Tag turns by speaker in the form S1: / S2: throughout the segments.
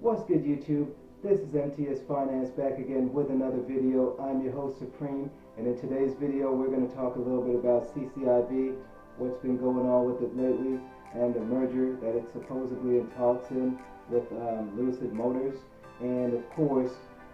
S1: What's good, YouTube? This is MTS Finance back again with another video. I'm your host Supreme, and in today's video we're going to talk a little bit about CCIV, what's been going on with it lately, and the merger that it's supposedly in talks in with Lucid Motors. And of course,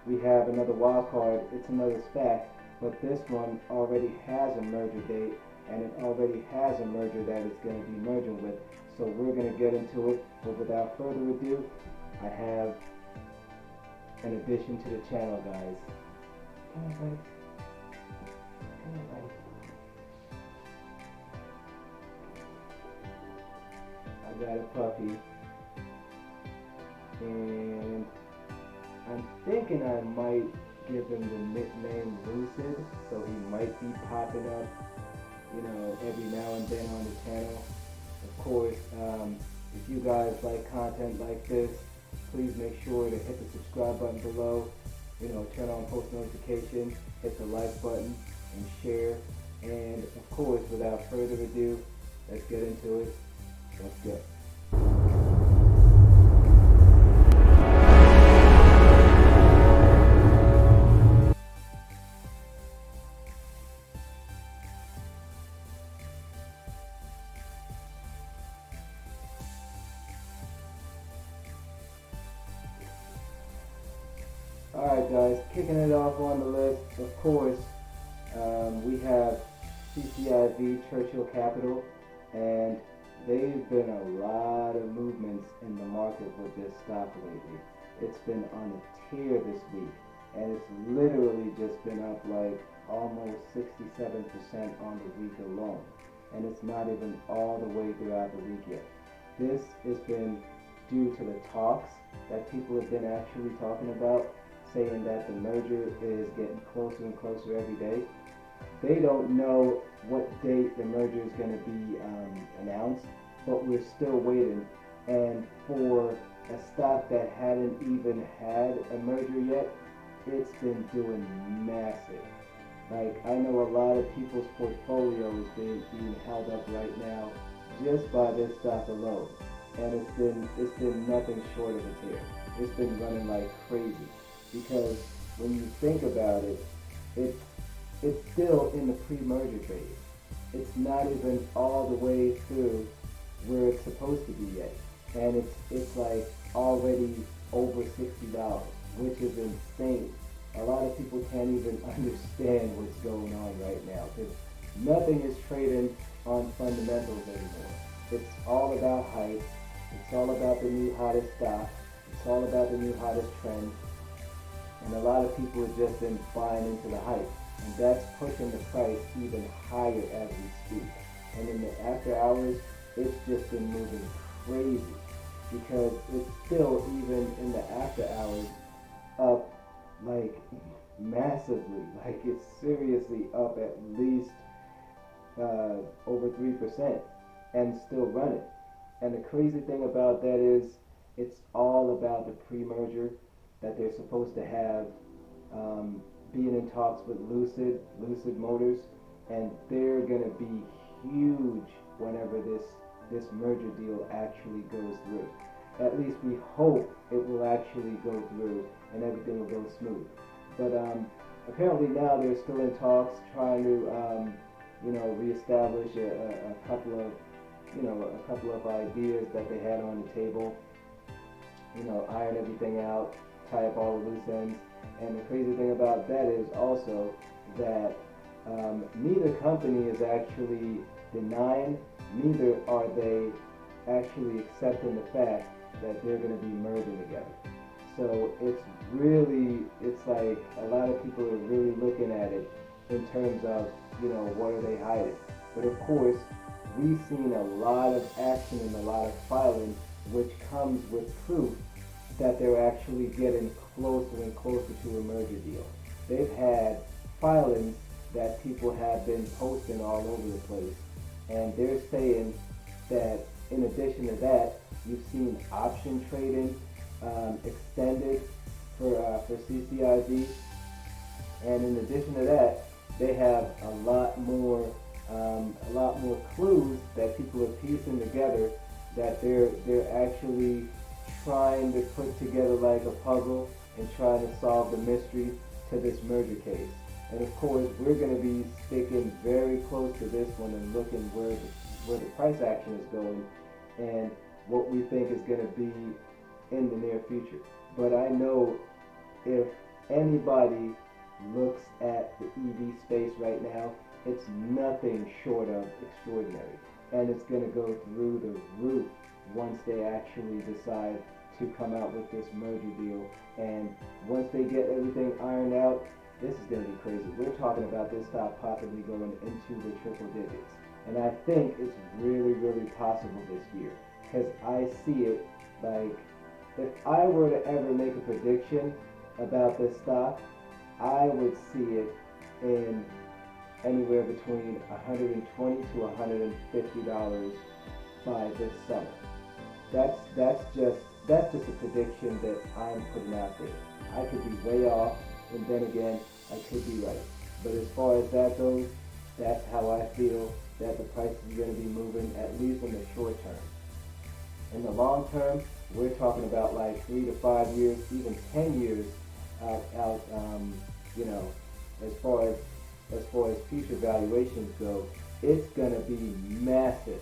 S1: we have another wild card. It's another Spac, but this one already has a merger date, and it already has a merger that it's going to be merging with. So we're going to get into it, but without further ado, I have an addition to the channel, guys. Come on, buddy. Come on, buddy. I got a puppy, and I'm thinking I might give him the nickname Lucid, so he might be popping up, every now and then on the channel. Of course, if you guys like content like this, please make sure to hit the subscribe button below, turn on post notifications, hit the like button, and share. And of course, without further ado, let's get into it. Let's go. Alright guys, kicking it off on the list, of course, we have CCIV, Churchill Capital, and they've been a lot of movements in the market with this stock lately. It's been on a tear this week, and it's literally just been up like almost 67% on the week alone, and it's not even all the way throughout the week yet. This has been due to the talks that people have been actually talking about, saying that the merger is getting closer and closer every day. They don't know what date the merger is going to be announced, but we're still waiting. And for a stock that hadn't even had a merger yet, it's been doing massive. Like, I know a lot of people's portfolio is being held up right now just by this stock alone. And it's been nothing short of a tear. It's been running like crazy. Because when you think about it, it's still in the pre-merger phase. It's not even all the way through where it's supposed to be yet. And it's like already over $60, which is insane. A lot of people can't even understand what's going on right now, because nothing is trading on fundamentals anymore. It's all about hype. It's all about the new hottest stock. It's all about the new hottest trend. And a lot of people have just been buying into the hype, and that's pushing the price even higher as we speak. And in the after hours, it's just been moving crazy, because it's still, even in the after hours, up like massively. Like, it's seriously up at least over 3%, and still running. And the crazy thing about that is, it's all about the pre-merger that they're supposed to have, being in talks with Lucid Motors, and they're going to be huge whenever this merger deal actually goes through. At least we hope it will actually go through and everything will go smooth. But apparently now they're still in talks, trying to reestablish a couple of ideas that they had on the table. Iron everything out, tie up all the loose ends. And the crazy thing about that is also that neither company is actually denying, neither are they actually accepting the fact that they're going to be merging together. So it's like a lot of people are really looking at it in terms of, what are they hiding? But of course, we've seen a lot of action and a lot of filing, which comes with proof that they're actually getting closer and closer to a merger deal. They've had filings that people have been posting all over the place, and they're saying that in addition to that, you've seen option trading extended for CCIV, and in addition to that, they have a lot more clues that people are piecing together, that they're actually trying to put together like a puzzle and trying to solve the mystery to this merger case. And of course, we're going to be sticking very close to this one and looking where the price action is going and what we think is going to be in the near future. But I know if anybody looks at the EV space right now, it's nothing short of extraordinary. And it's going to go through the roof once they actually decide to come out with this merger deal. And once they get everything ironed out, this is going to be crazy. We're talking about this stock possibly going into the triple digits. And I think it's really, really possible this year. Because I see it like, if I were to ever make a prediction about this stock, I would see it in anywhere between $120 to $150 by this summer. That's just a prediction that I'm putting out there. I could be way off, and then again, I could be right. But as far as that goes, that's how I feel that the price is going to be moving, at least in the short term. In the long term, we're talking about like 3 to 5 years, even 10 years out. As far as future valuations go, it's going to be massive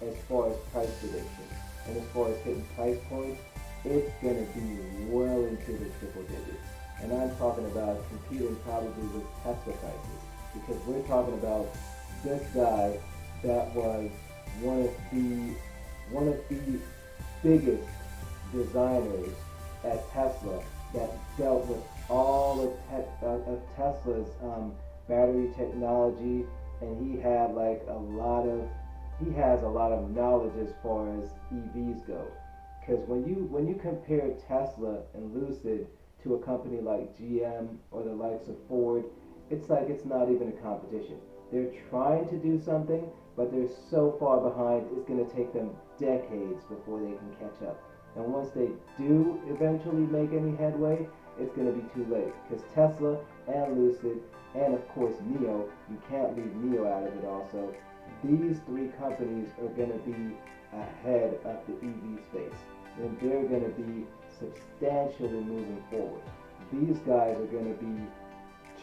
S1: as far as price prediction. And as far as hitting price points, it's going to be well into the triple digits. And I'm talking about competing probably with Tesla prices, because we're talking about this guy that was one of the biggest designers at Tesla, that dealt with all of Tesla's battery technology, and he has a lot of knowledge as far as EVs go. Because when you compare Tesla and Lucid to a company like GM or the likes of Ford, it's like it's not even a competition. They're trying to do something, but they're so far behind, it's going to take them decades before they can catch up. And once they do eventually make any headway, it's going to be too late. Because Tesla and Lucid, and of course NIO, you can't leave NIO out of it also, these three companies are going to be ahead of the EV space. And they're going to be substantially moving forward. These guys are going to be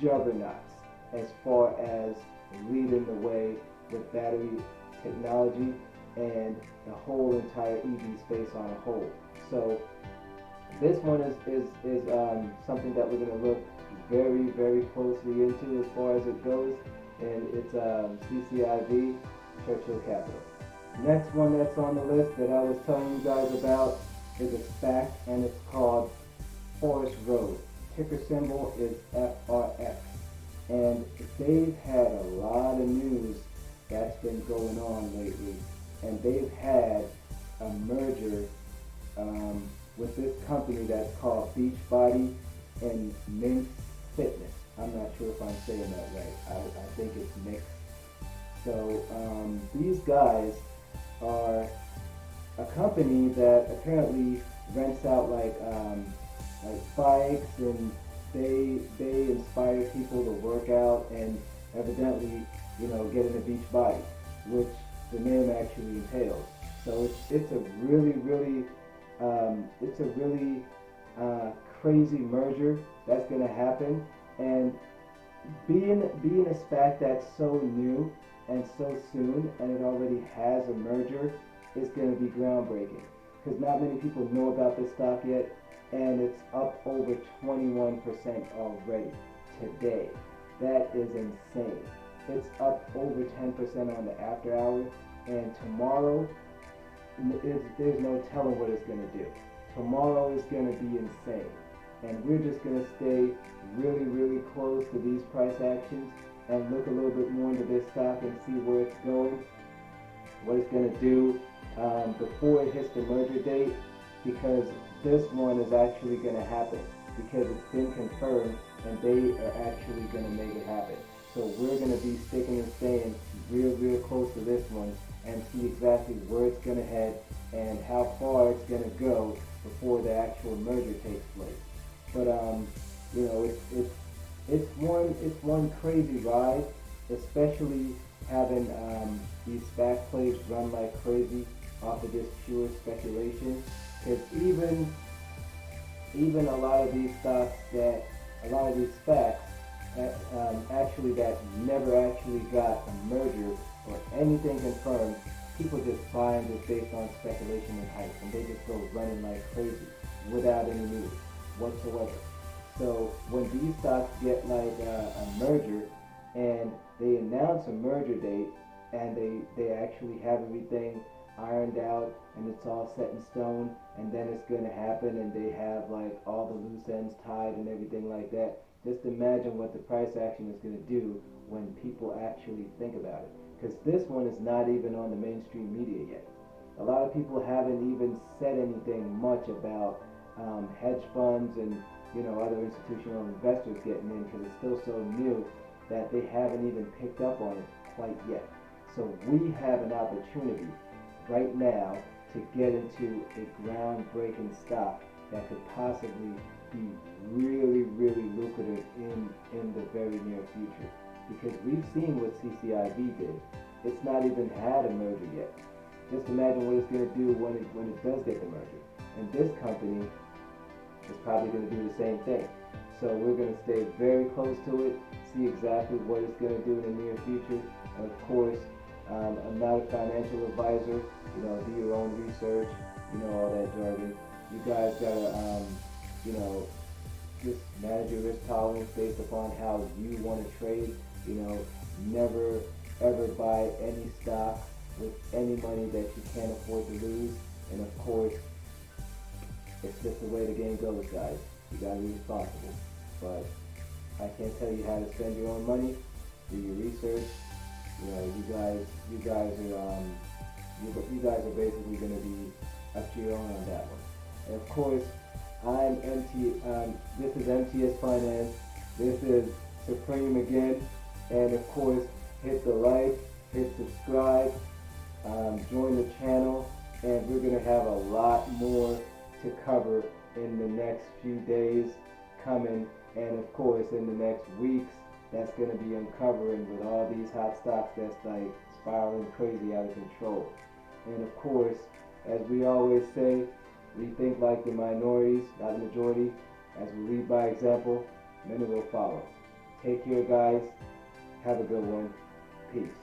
S1: juggernauts as far as leading the way with battery technology and the whole entire EV space on a whole. So this one is something that we're going to look very, very closely into as far as it goes, and it's CCIV, Churchill Capital. Next one that's on the list that I was telling you guys about is a Spac, and it's called Forest Road. Ticker symbol is FRX. And they've had a lot of news that's been going on lately. And they've had a merger with this company that's called Beachbody and Minx Fitness. I'm not sure if I'm saying that right. I think it's Mix. So these guys are a company that apparently rents out like bikes, and they inspire people to work out and evidently, get in a beach body, which the name actually entails. So it's a really crazy merger that's going to happen. And being a SPAC that's so new and so soon, and it already has a merger, is going to be groundbreaking, because not many people know about this stock yet, and it's up over 21% already today. That is insane. It's up over 10% on the after hours, and tomorrow, there's no telling what it's going to do. Tomorrow is going to be insane, and we're just going to stay really, really close to these price actions and look a little bit more into this stock and see where it's going, what it's going to do before it hits the merger date, because this one is actually going to happen, because it's been confirmed and they are actually going to make it happen. So we're going to be sticking and staying real close to this one and see exactly where it's going to head and how far it's going to go before the actual merger takes place. But it's one crazy ride, especially having these SPAC plays run like crazy off of just pure speculation. Because even a lot of these SPACs actually that never actually got a merger or anything confirmed, people just buying just based on speculation and hype, and they just go running like crazy without any news whatsoever. So when these stocks get like a merger and they announce a merger date and they actually have everything ironed out and it's all set in stone and then it's going to happen and they have like all the loose ends tied and everything like that, just imagine what the price action is going to do when people actually think about it. Because this one is not even on the mainstream media yet. A lot of people haven't even said anything much about hedge funds and other institutional investors getting in, because it's still so new that they haven't even picked up on it quite yet. So we have an opportunity right now to get into a groundbreaking stock that could possibly be really, really lucrative in the very near future. Because we've seen what CCIV did. It's not even had a merger yet. Just imagine what it's going to do when it does get the merger. And this company is probably going to do the same thing. So we're going to stay very close to it, see exactly what it's going to do in the near future. And of course, I'm not a financial advisor. Do your own research. All that jargon. You guys gotta, just manage your risk tolerance based upon how you want to trade. Never ever buy any stock with any money that you can't afford to lose. And of course, it's just the way the game goes, guys. You gotta be responsible. But I can't tell you how to spend your own money. Do your research. You guys are basically going to be up to your own on that one. And of course, this is MTS Finance. This is Supreme again. And of course, hit the like, hit subscribe, join the channel, and we're going to have a lot more to cover in the next few days coming, and of course in the next weeks. That's going to be uncovering with all these hot stocks that's like spiraling crazy out of control. And of course, as we always say, we think like the minorities, not the majority. As we lead by example, many will follow. Take care, guys. Have a good one. Peace.